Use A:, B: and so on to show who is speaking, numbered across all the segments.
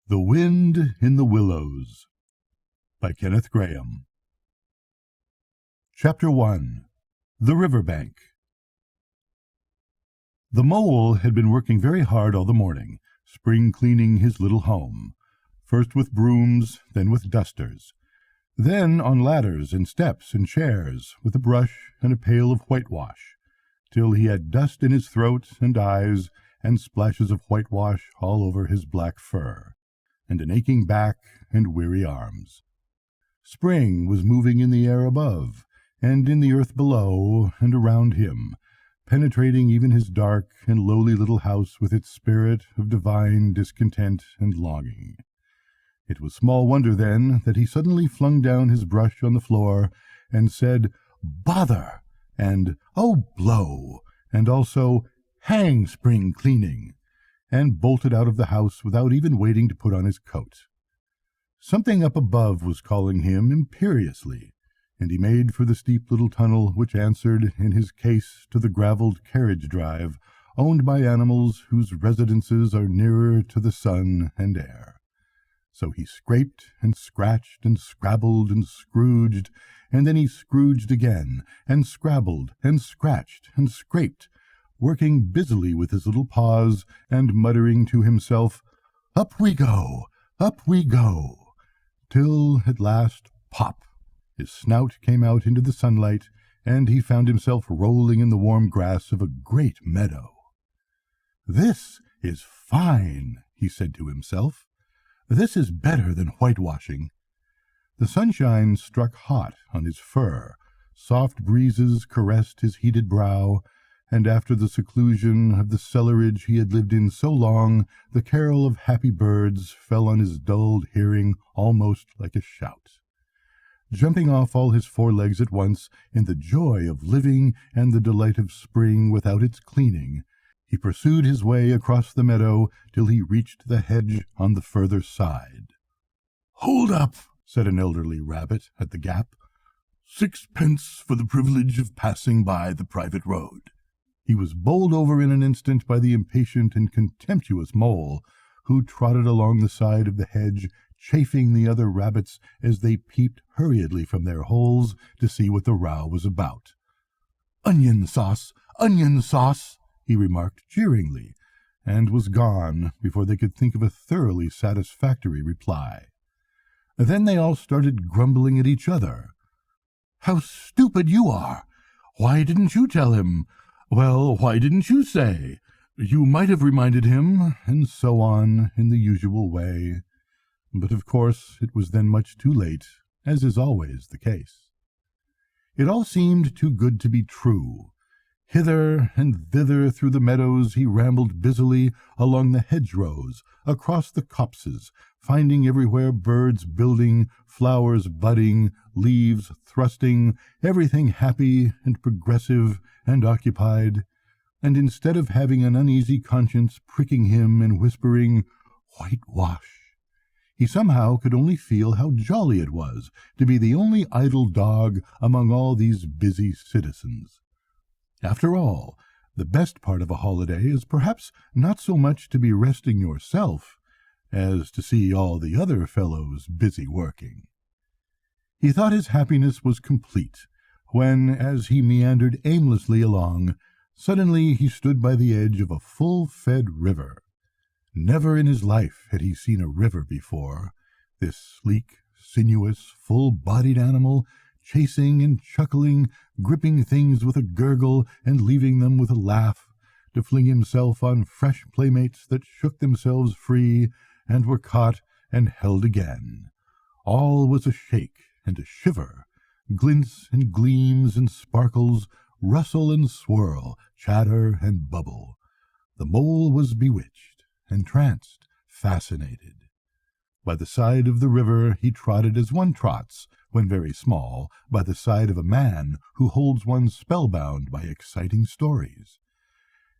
A: The Wind in the Willows by Kenneth Grahame. Chapter 1. The River Bank. The mole had been working very hard all the morning, spring cleaning his little home, first with brooms, then with dusters, then on ladders and steps and chairs, with a brush and a pail of whitewash, till he had dust in his throat and eyes, and splashes of whitewash all over his black fur, and an aching back and weary arms. Spring was moving in the air above, and in the earth below, and around him, penetrating even his dark and lowly little house with its spirit of divine discontent and longing. It was small wonder, then, that he suddenly flung down his brush on the floor, and said, "Bother!" and "Oh, blow!" and also, "Hang spring cleaning!" and bolted out of the house without even waiting to put on his coat. Something up above was calling him imperiously, and he made for the steep little tunnel which answered in his case to the gravelled carriage drive owned by animals whose residences are nearer to the sun and air. So he scraped and scratched and scrabbled and scrooged, and then he scrooged again, and scrabbled and scratched and scraped, working busily with his little paws, and muttering to himself, "Up we go, up we go," till at last, pop, his snout came out into the sunlight, and he found himself rolling in the warm grass of a great meadow. "This is fine," he said to himself. "This is better than whitewashing." The sunshine struck hot on his fur, soft breezes caressed his heated brow, and after the seclusion of the cellarage he had lived in so long, the carol of happy birds fell on his dulled hearing almost like a shout. Jumping off all his four legs at once, in the joy of living and the delight of spring without its cleaning, he pursued his way across the meadow till he reached the hedge on the further side. "Hold up," said an elderly rabbit at the gap. "Sixpence for the privilege of passing by the private road." He was bowled over in an instant by the impatient and contemptuous mole, who trotted along the side of the hedge, chaffing the other rabbits as they peeped hurriedly from their holes to see what the row was about. "Onion sauce, he remarked jeeringly, and was gone before they could think of a thoroughly satisfactory reply. Then they all started grumbling at each other. "How stupid you are! Why didn't you tell him? Well, why didn't you say? You might have reminded him," and so on in the usual way. But of course it was then much too late, as is always the case. It all seemed too good to be true. Hither and thither through the meadows he rambled busily, along the hedgerows, across the copses, finding everywhere birds building, flowers budding, leaves thrusting, everything happy and progressive and occupied, and instead of having an uneasy conscience pricking him and whispering, "Whitewash," he somehow could only feel how jolly it was to be the only idle dog among all these busy citizens. After all, the best part of a holiday is perhaps not so much to be resting yourself as to see all the other fellows busy working. He thought his happiness was complete when, as he meandered aimlessly along, suddenly he stood by the edge of a full-fed river. Never in his life had he seen a river before, this sleek, sinuous, full-bodied animal, chasing and chuckling, gripping things with a gurgle and leaving them with a laugh, to fling himself on fresh playmates that shook themselves free and were caught and held again. All was a shake and a shiver, glints and gleams and sparkles, rustle and swirl, chatter and bubble. The mole was bewitched, entranced, fascinated. By the side of the river he trotted as one trots, when very small, by the side of a man who holds one spellbound by exciting stories.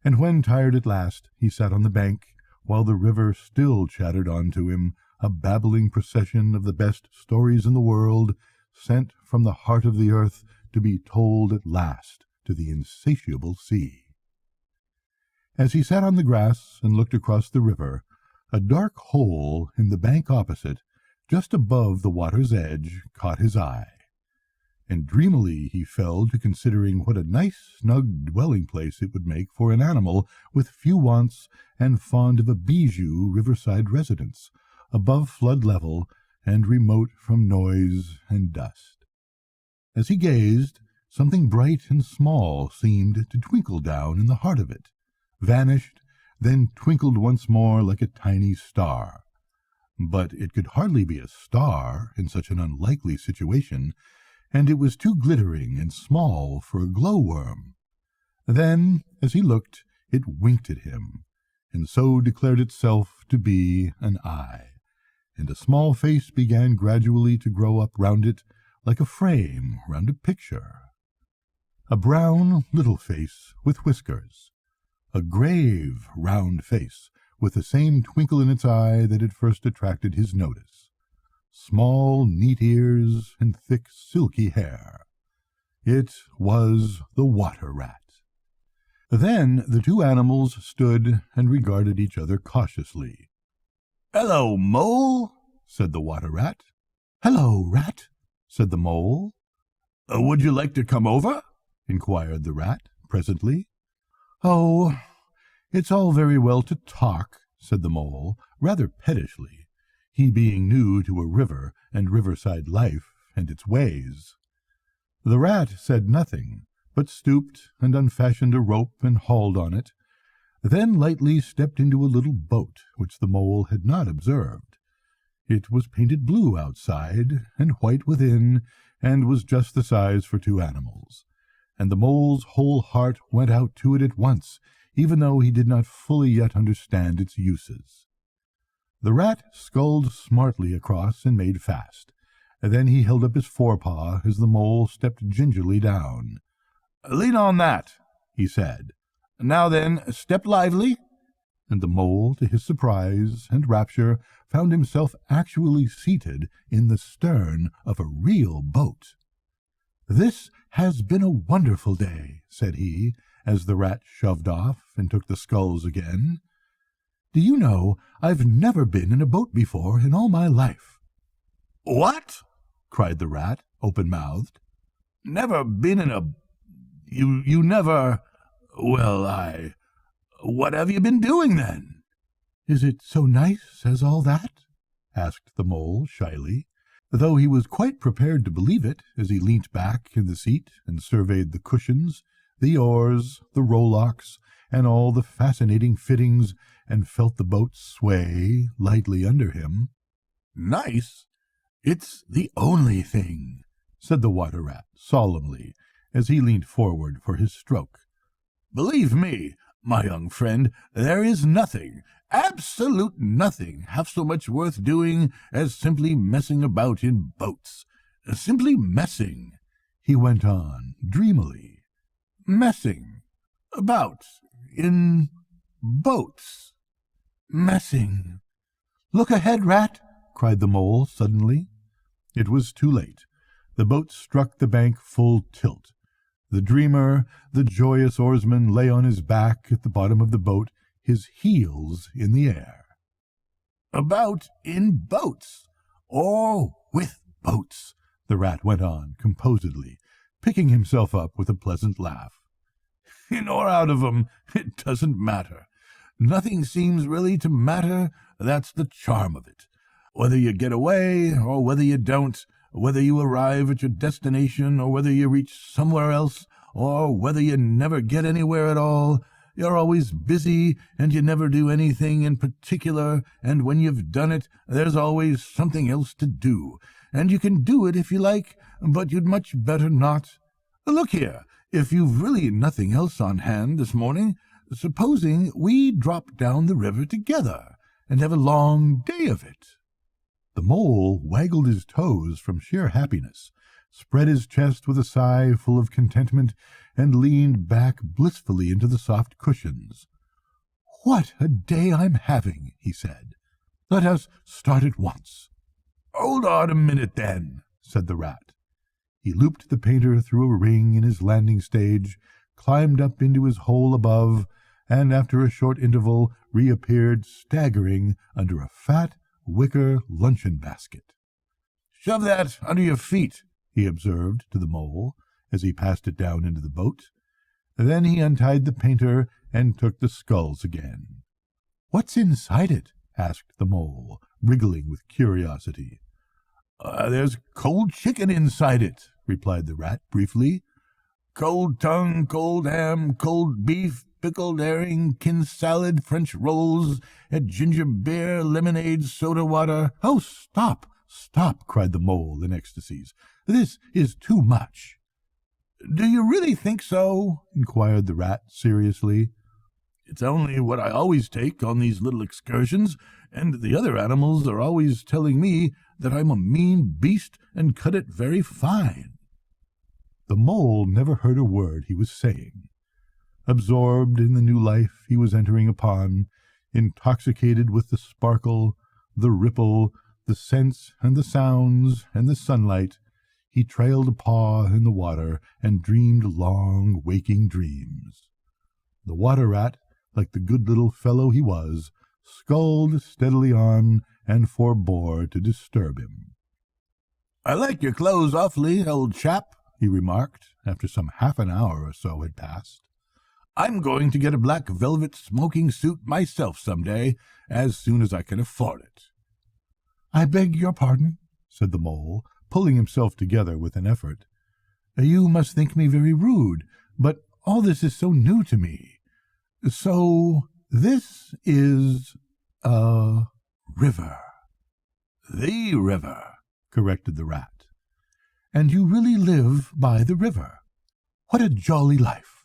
A: And when tired at last, he sat on the bank, while the river still chattered on to him, a babbling procession of the best stories in the world, sent from the heart of the earth to be told at last to the insatiable sea. As he sat on the grass and looked across the river, A dark hole in the bank opposite, just above the water's edge, caught his eye, and dreamily he fell to considering what a nice snug dwelling place it would make for an animal with few wants and fond of a bijou riverside residence, above flood level and remote from noise and dust. As he gazed, something bright and small seemed to twinkle down in the heart of it, vanished, then twinkled once more like a tiny star. But it could hardly be a star in such an unlikely situation, and it was too glittering and small for a glowworm. Then, as he looked, it winked at him, and so declared itself to be an eye, and a small face began gradually to grow up round it, like a frame round a picture. A brown little face with whiskers, a grave round face with the same twinkle in its eye that had first attracted his notice, small neat ears and thick silky hair. It was the water-rat. Then the two animals stood and regarded each other cautiously. "Hello, Mole," said the water-rat. "Hello, Rat," said the Mole. "Would you like to come over?" inquired the rat presently. "Oh, it's all very well to talk," said the Mole, rather pettishly, he being new to a river and riverside life and its ways. The rat said nothing, but stooped and unfastened a rope and hauled on it, then lightly stepped into a little boat which the Mole had not observed. It was painted blue outside and white within, and was just the size for two animals, and the Mole's whole heart went out to it at once, even though he did not fully yet understand its uses. The rat sculled smartly across and made fast. Then he held up his forepaw as the Mole stepped gingerly down. "Lean on that," he said. "Now then, step lively." And the Mole, to his surprise and rapture, found himself actually seated in the stern of a real boat. "This has been a wonderful day," said he, as the rat shoved off and took the sculls again. "Do you know, I've never been in a boat before in all my life." "What?" cried the rat, open-mouthed. "Never been in a... You never... Well, What have you been doing, then?" "Is it so nice as all that?" asked the Mole shyly, though he was quite prepared to believe it as he leant back in the seat and surveyed the cushions, the oars, the rowlocks, and all the fascinating fittings, and felt the boat sway lightly under him. "Nice? It's the only thing," said the water-rat solemnly, as he leant forward for his stroke. "Believe me, my young friend, there is nothing, absolute nothing, half so much worth doing as simply messing about in boats. Simply messing," he went on dreamily. "Messing about in boats. Messing. Look ahead, Rat!" cried the Mole suddenly. It was too late. The boat struck the bank full tilt. The dreamer, the joyous oarsman, lay on his back at the bottom of the boat, his heels in the air. "About in boats, or with boats," the rat went on composedly, picking himself up with a pleasant laugh. "In or out of 'em, it doesn't matter. Nothing seems really to matter. That's the charm of it. Whether you get away, or whether you don't, whether you arrive at your destination, or whether you reach somewhere else, or whether you never get anywhere at all, you're always busy, and you never do anything in particular, and when you've done it, there's always something else to do, and you can do it if you like, but you'd much better not. Look here, if you've really nothing else on hand this morning, supposing we drop down the river together, and have a long day of it." The Mole waggled his toes from sheer happiness, spread his chest with a sigh full of contentment, and leaned back blissfully into the soft cushions. "What a day I'm having," he said. "Let us start at once." "Hold on a minute, then," said the rat. He looped the painter through a ring in his landing stage, climbed up into his hole above, and after a short interval reappeared staggering under a fat wicker luncheon basket. "Shove that under your feet," he observed to the mole, as he passed it down into the boat. Then he untied the painter and took the sculls again. "What's inside it?" asked the mole, wriggling with curiosity. "There's cold chicken inside it," replied the rat briefly. "Cold tongue, cold ham, cold beef, pickled herring, kin salad, French rolls, ginger beer, lemonade, soda water—" "Oh, stop, stop!" cried the mole in ecstasies. "This is too much." "Do you really think so?" inquired the rat seriously. "It's only what I always take on these little excursions, and the other animals are always telling me that I'm a mean beast and cut it very fine." The mole never heard a word he was saying. Absorbed in the new life he was entering upon, intoxicated with the sparkle, the ripple, the scents and the sounds and the sunlight, he trailed a paw in the water and dreamed long, waking dreams. The water rat, like the good little fellow he was, sculled steadily on and forbore to disturb him. "I like your clothes awfully, old chap," he remarked, after some half an hour or so had passed. "I'm going to get a black velvet smoking suit myself some day, as soon as I can afford it." "I beg your pardon," said the mole, pulling himself together with an effort. "You must think me very rude, but all this is so new to me. So this is a river." "The river," corrected the rat. "And you really live by the river? What a jolly life!"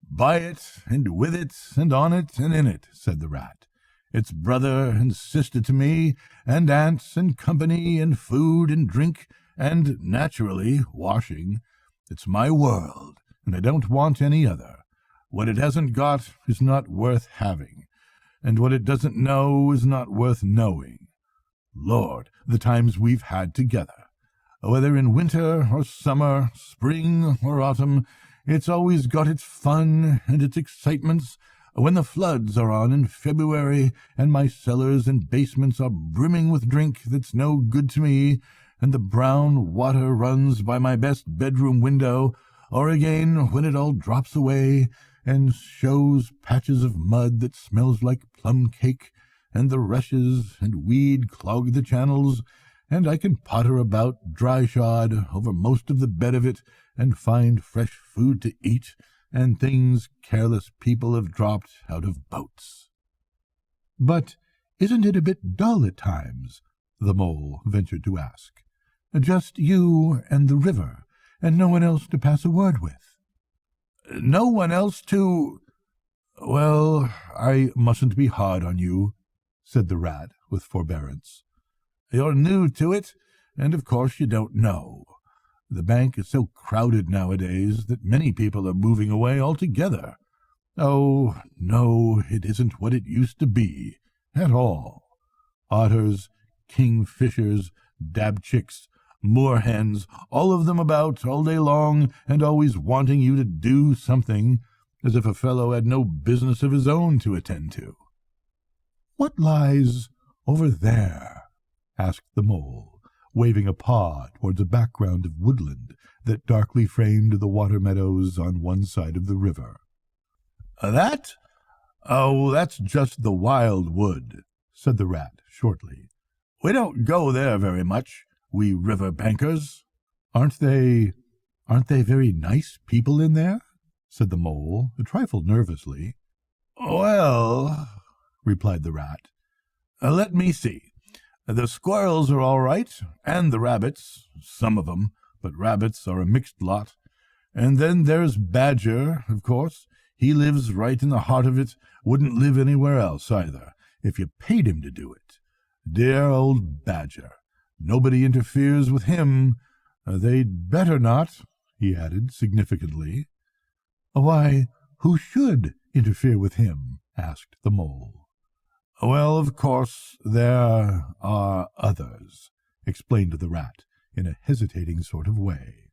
A: "By it, and with it, and on it, and in it," said the rat. "It's brother and sister to me, and aunts, and company, and food, and drink, and, naturally, washing. It's my world, and I don't want any other. What it hasn't got is not worth having, and what it doesn't know is not worth knowing. Lord, the times we've had together! Whether in winter or summer, spring or autumn, it's always got its fun and its excitements. When the floods are on in February, and my cellars and basements are brimming with drink that's no good to me, and the brown water runs by my best bedroom window, or again when it all drops away, and shows patches of mud that smells like plum cake, and the rushes and weed clog the channels, and I can potter about dry-shod over most of the bed of it, and find fresh food to eat, and things careless people have dropped out of boats." "But isn't it a bit dull at times?" the mole ventured to ask. "Just you and the river, and no one else to pass a word with." "No one else to— Well, I mustn't be hard on you," said the rat with forbearance. "You're new to it, and of course you don't know. The bank is so crowded nowadays that many people are moving away altogether. Oh, no, it isn't what it used to be, at all. Otters, kingfishers, dabchicks, moorhens, all of them about all day long, and always wanting you to do something, as if a fellow had no business of his own to attend to." "What lies over there?" asked the mole, waving a paw towards a background of woodland that darkly framed the water meadows on one side of the river. "That? Oh, that's just the wild wood," said the rat shortly. "We don't go there very much, we river bankers." Aren't they very nice people in there?" said the mole, a trifle nervously. "Well," replied the rat, "let me see. The squirrels are all right, and the rabbits, some of 'em, but rabbits are a mixed lot. And then there's Badger, of course. He lives right in the heart of it, wouldn't live anywhere else either, if you paid him to do it. Dear old Badger. Nobody interferes with him. They'd better not," he added significantly. "Why, who should interfere with him?" asked the mole. "Well, of course, there are others," explained the rat in a hesitating sort of way.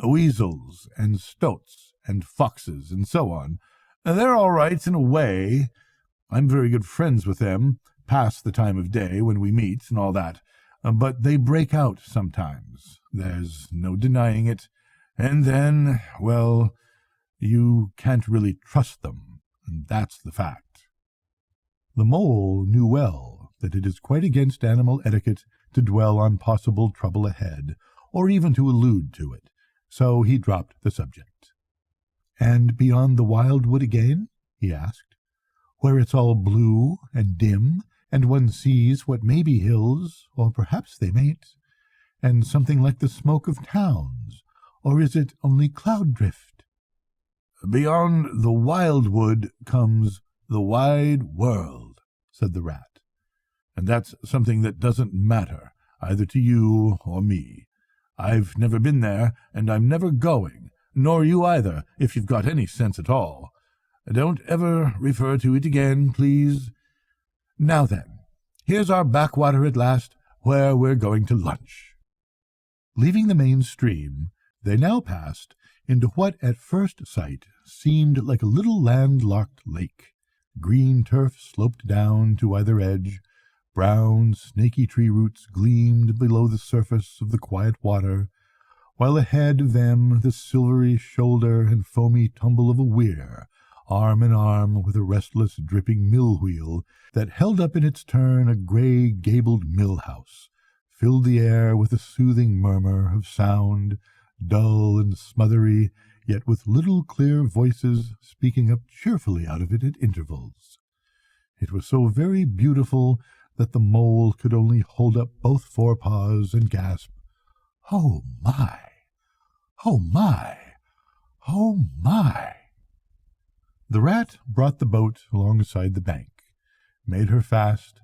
A: "Weasels and stoats and foxes and so on. They're all right in a way. I'm very good friends with them, past the time of day when we meet and all that. But they break out sometimes. There's no denying it. And then, well, you can't really trust them, and that's the fact. The mole knew well that it is quite against animal etiquette to dwell on possible trouble ahead, or even to allude to it, so he dropped the subject. "And beyond the wildwood again?" he asked, "where it's all blue and dim, and one sees what may be hills, or perhaps they mayn't, and something like the smoke of towns, or is it only cloud drift?" "Beyond the wildwood comes the wide world," said the rat, "and that's something that doesn't matter, either to you or me. I've never been there, and I'm never going, nor you either, if you've got any sense at all. Don't ever refer to it again, please. Now then, here's our backwater at last, where we're going to lunch." Leaving the main stream, they now passed into what at first sight seemed like a little landlocked lake. Green turf sloped down to either edge, brown, snaky tree roots gleamed below the surface of the quiet water, while ahead of them the silvery shoulder and foamy tumble of a weir, arm in arm with a restless, dripping mill-wheel that held up in its turn a grey, gabled mill-house, filled the air with a soothing murmur of sound, dull and smothery, yet with little clear voices speaking up cheerfully out of it at intervals. It was so very beautiful that the mole could only hold up both forepaws and gasp, "Oh, my! Oh, my! Oh, my!" The rat brought the boat alongside the bank, made her fast,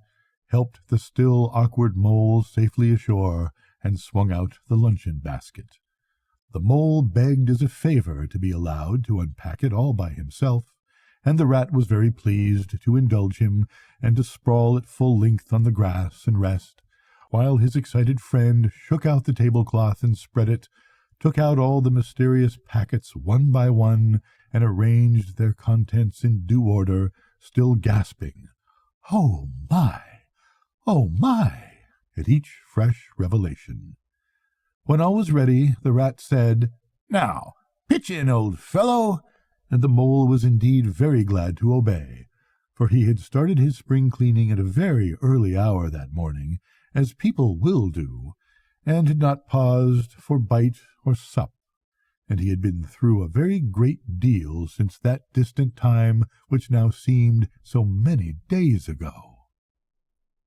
A: helped the still awkward mole safely ashore, and swung out the luncheon-basket. The mole begged as a favor to be allowed to unpack it all by himself, and the rat was very pleased to indulge him and to sprawl at full length on the grass and rest, while his excited friend shook out the tablecloth and spread it, took out all the mysterious packets one by one, and arranged their contents in due order, still gasping, "Oh, my! Oh, my!" at each fresh revelation. When all was ready, the rat said, "Now, pitch in, old fellow," and the mole was indeed very glad to obey, for he had started his spring cleaning at a very early hour that morning, as people will do, and had not paused for bite or sup, and he had been through a very great deal since that distant time which now seemed so many days ago.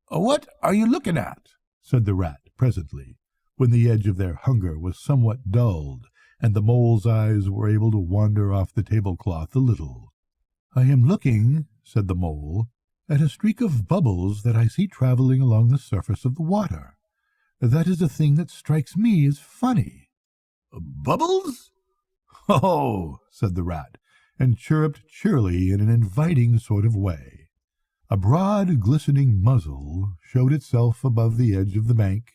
A: "What are you looking at?" said the rat presently, when the edge of their hunger was somewhat dulled, and the mole's eyes were able to wander off the tablecloth a little. "I am looking," said the mole, "at a streak of bubbles that I see travelling along the surface of the water. That is a thing that strikes me as funny." "Bubbles? Oh," said the rat, and chirruped cheerily in an inviting sort of way. A broad, glistening muzzle showed itself above the edge of the bank,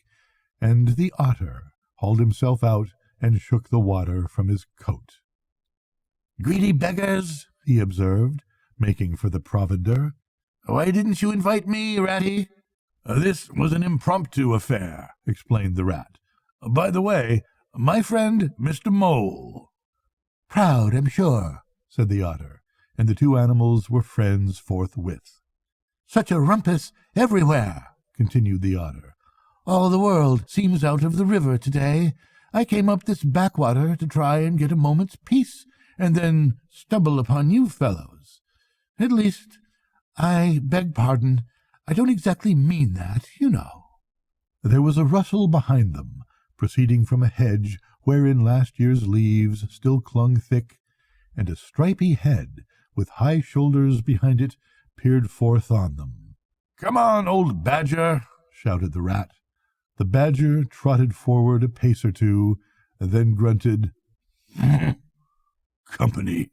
A: and the otter hauled himself out and shook the water from his coat. "Greedy beggars," he observed, making for the provender. "Why didn't you invite me, Ratty?" "This was an impromptu affair," explained the rat. "By the way, my friend Mr. Mole." "Proud, I'm sure," said the otter, and the two animals were friends forthwith. "Such a rumpus everywhere," continued the otter. "All the world seems out of the river today. I came up this backwater to try and get a moment's peace, and then stumble upon you fellows. At least, I beg pardon, I don't exactly mean that, you know." There was a rustle behind them, proceeding from a hedge wherein last year's leaves still clung thick, and a stripy head, with high shoulders behind it, peered forth on them. "Come on, old badger!" shouted the rat. The badger trotted forward a pace or two, then grunted, "Company,"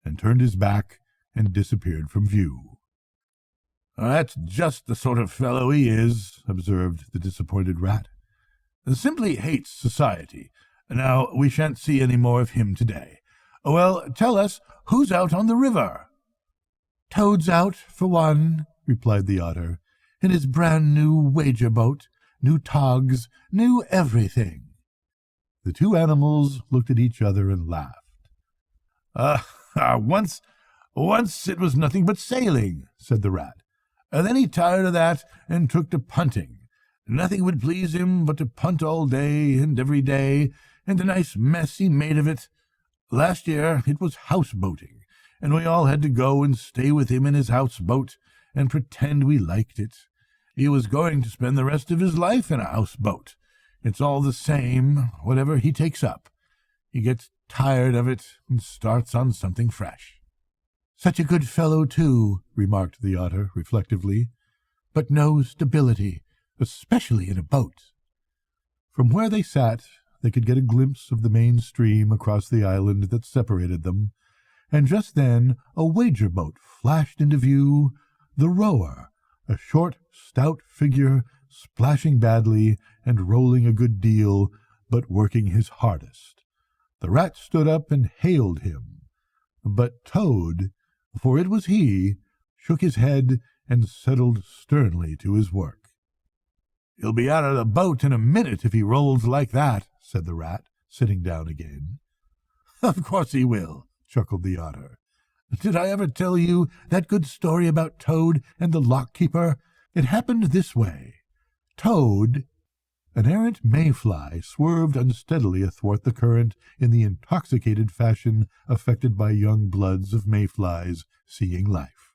A: and turned his back and disappeared from view. "That's just the sort of fellow he is," observed the disappointed rat. "Simply hates society. Now, we shan't see any more of him today. Well, tell us,
B: Who's out on the river?" "Toad's out, for one," replied the otter, "in his brand-new wager-boat, new togs, new everything." The two animals looked at each other and laughed. Once it was nothing but sailing," said the rat. "And then he tired of that and took to punting. Nothing would please him but to punt all day and every day, and a nice mess he made of it. Last year it was houseboating, and we all had to go and stay with him in his houseboat and pretend we liked it. He was going to spend the rest of his life in a houseboat. It's all the same, whatever he takes up. He gets tired of it and starts on something fresh." "Such a good fellow, too," remarked the otter reflectively, "but no stability, especially in a boat." From where they sat, they could get a glimpse of the main stream across the island that separated them, and just then a wager-boat flashed into view, the rower, a short, stout figure, splashing badly and rolling a good deal, but working his hardest. The rat stood up and hailed him, but Toad, for it was he, shook his head and settled sternly to his work. "He'll be out of the boat in a minute if he rolls like that," said the rat, sitting down again. "Of course he will," chuckled the otter. "Did I ever tell you that good story about Toad and the lock-keeper? It happened this way. Toad—" An errant mayfly swerved unsteadily athwart the current in the intoxicated fashion affected by young bloods of mayflies seeing life.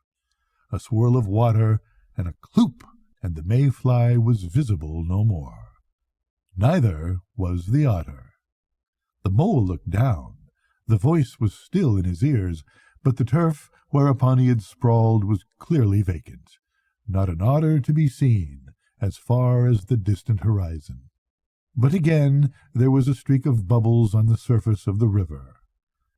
B: A swirl of water and a cloop, and the mayfly was visible no more. Neither was the otter. The mole looked down. The voice was still in his ears, but the turf whereupon he had sprawled was clearly vacant. Not an otter to be seen, as far as the distant horizon. But again there was a streak of bubbles on the surface of the river.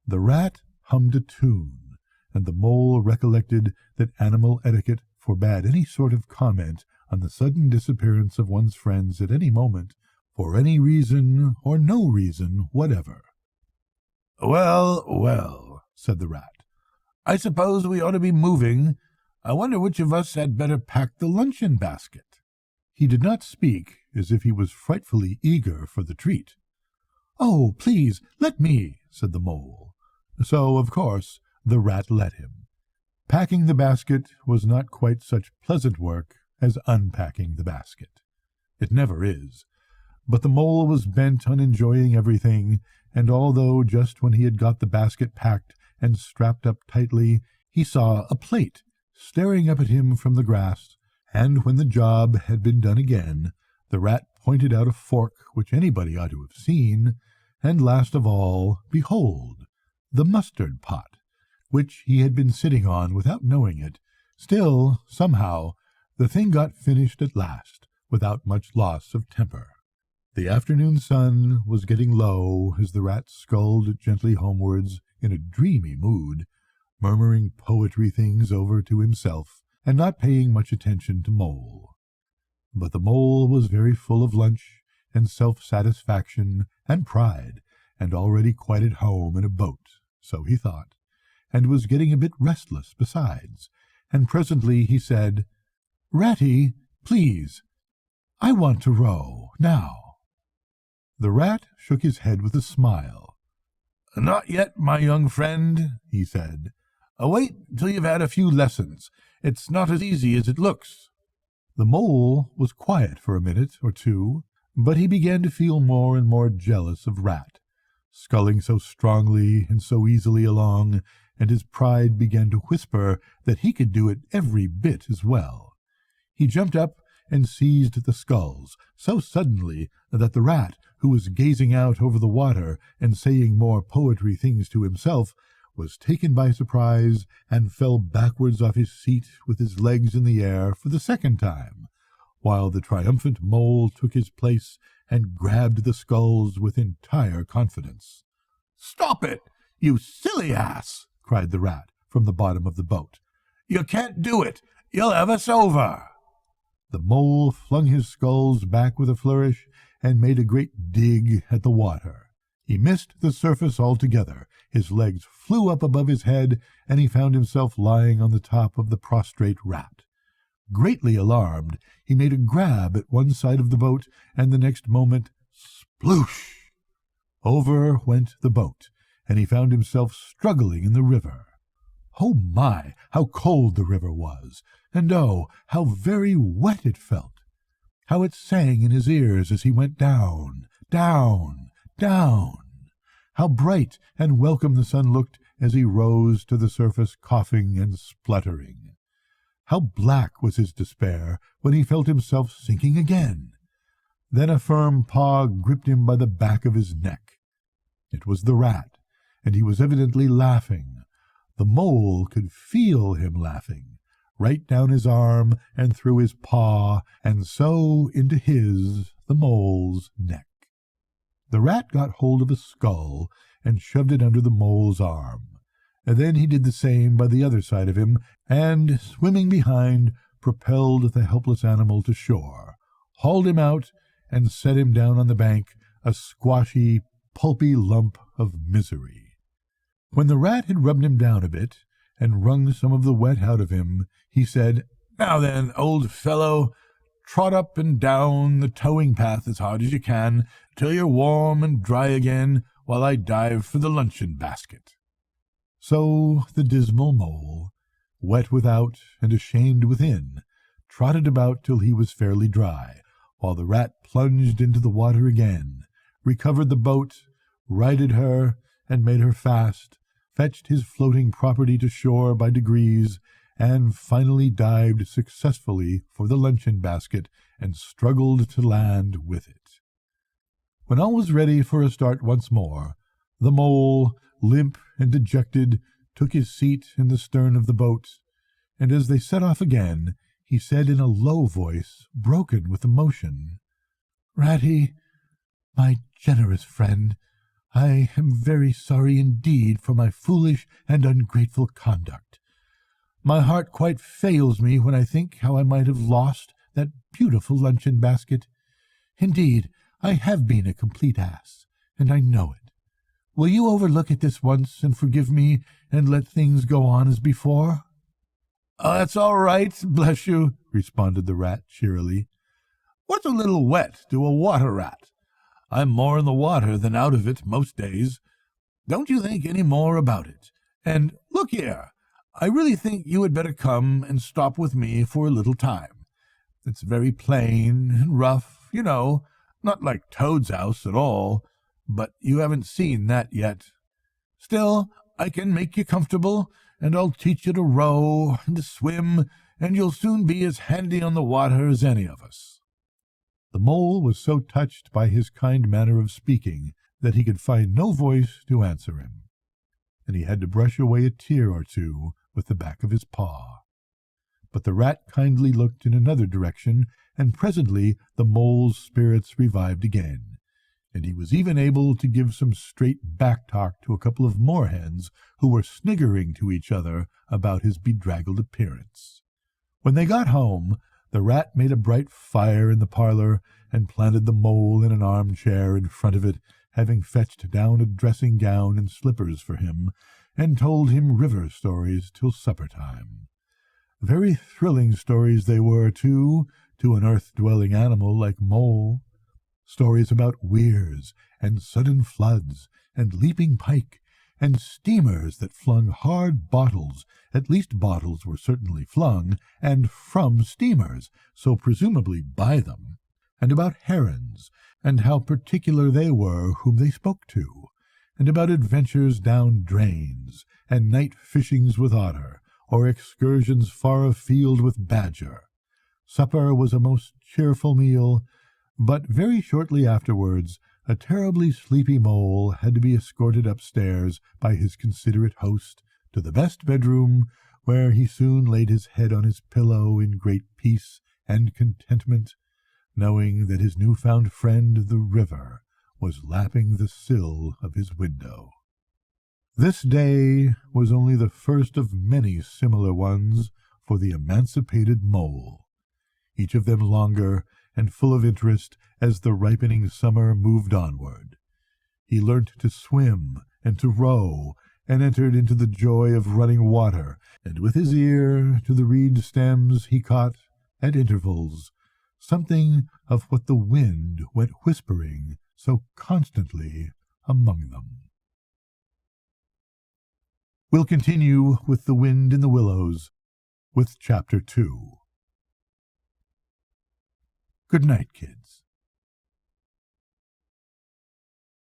B: The rat hummed a tune, and the mole recollected that animal etiquette forbade any sort of comment on the sudden disappearance of one's friends at any moment, for any reason or no reason whatever. "Well, well," said the rat, "I suppose we ought to be moving. I wonder which of us had better pack the luncheon basket." He did not speak, as if he was frightfully eager for the treat. "Oh, please, let me," said the mole. So, of course, the rat let him. Packing the basket was not quite such pleasant work as unpacking the basket. It never is. But the mole was bent on enjoying everything, and although just when he had got the basket packed and strapped up tightly, he saw a plate staring up at him from the grass, and when the job had been done again, the rat pointed out a fork which anybody ought to have seen, and last of all, behold, the mustard pot, which he had been sitting on without knowing it. Still, somehow, the thing got finished at last, without much loss of temper. The afternoon sun was getting low as the rat sculled gently homewards in a dreamy mood, murmuring poetry things over to himself, and not paying much attention to Mole. But the Mole was very full of lunch and self-satisfaction and pride, and already quite at home in a boat, so he thought, and was getting a bit restless besides, and presently he said, "Ratty, please, I want to row now." The rat shook his head with a smile. "Not yet, my young friend," he said. "Wait till you've had a few lessons. It's not as easy as it looks." The Mole was quiet for a minute or two, but he began to feel more and more jealous of Rat, sculling so strongly and so easily along, and his pride began to whisper that he could do it every bit as well. He jumped up and seized the sculls so suddenly that the rat, who was gazing out over the water and saying more poetry things to himself, was taken by surprise and fell backwards off his seat with his legs in the air for the second time, while the triumphant Mole took his place and grabbed the sculls with entire confidence. "Stop it, you silly ass!" cried the rat from the bottom of the boat. "You can't do it! You'll have us over!" The Mole flung his sculls back with a flourish and made a great dig at the water.
A: He missed the surface altogether. His legs flew up above his head, and he found himself lying on the top of the prostrate rat. Greatly alarmed, he made a grab at one side of the boat, and the next moment, sploosh! Over went the boat, and he found himself struggling in the river. Oh my, how cold the river was, and oh, how very wet it felt! How it sang in his ears as he went down, down, down! How bright and welcome the sun looked as he rose to the surface, coughing and spluttering! How black was his despair when he felt himself sinking again! Then a firm paw gripped him by the back of his neck. It was the rat, and he was evidently laughing. The mole could feel him laughing, right down his arm and through his paw, and so into his, the mole's, neck. The rat got hold of a skull and shoved it under the mole's arm, and then he did the same by the other side of him, and, swimming behind, propelled the helpless animal to shore, hauled him out, and set him down on the bank, a squashy, pulpy lump of misery. When the rat had rubbed him down a bit, and wrung some of the wet out of him, he said, "Now then, old fellow, trot up and down the towing path as hard as you can, till you're warm and dry again, while I dive for the luncheon basket." So the dismal mole, wet without and ashamed within, trotted about till he was fairly dry, while the rat plunged into the water again, recovered the boat, righted her, and made her fast, fetched his floating property to shore by degrees, and finally dived successfully for the luncheon basket and struggled to land with it. When all was ready for a start once more, the mole, limp and dejected, took his seat in the stern of the boat, and as they set off again, he said in a low voice, broken with emotion, "Ratty, my generous friend, I am very sorry indeed for my foolish and ungrateful conduct. My heart quite fails me when I think how I might have lost that beautiful luncheon basket. Indeed, I have been a complete ass, and I know it. Will you overlook it this once and forgive me and let things go on as before?" "Oh, that's all right, bless you," responded the rat cheerily. "What's a little wet to a water rat? I'm more in the water than out of it most days. Don't you think any more about it. And look here, I really think you had better come and stop with me for a little time. It's very plain and rough, you know, not like Toad's house at all, but you haven't seen that yet. Still, I can make you comfortable, and I'll teach you to row and to swim, and you'll soon be as handy on the water as any of us." The mole was so touched by his kind manner of speaking that he could find no voice to answer him, and he had to brush away a tear or two with the back of his paw. But the rat kindly looked in another direction, and presently the mole's spirits revived again, and he was even able to give some straight back-talk to a couple of moorhens who were sniggering to each other about his bedraggled appearance. When they got home, the rat made a bright fire in the parlor, and planted the mole in an armchair in front of it, having fetched down a dressing-gown and slippers for him, and told him river stories till supper-time. Very thrilling stories they were, too, to an earth-dwelling animal like Mole. Stories about weirs, and sudden floods, and leaping pike, and steamers that flung hard bottles, at least bottles were certainly flung, and from steamers, so presumably by them, and about herons, and how particular they were whom they spoke to, and about adventures down drains, and night fishings with otter, or excursions far afield with badger. Supper was a most cheerful meal, but very shortly afterwards a terribly sleepy mole had to be escorted upstairs by his considerate host to the best bedroom, where he soon laid his head on his pillow in great peace and contentment, knowing that his new-found friend the river was lapping the sill of his window. This day was only the first of many similar ones for the emancipated mole, each of them longer and full of interest as the ripening summer moved onward.
B: He learnt to swim and to row, and entered into the joy of running water, and with his ear to the reed stems he caught, at intervals, something of what the wind went whispering so constantly among them. We'll continue with The Wind in the Willows, with Chapter 2. Good night, kids.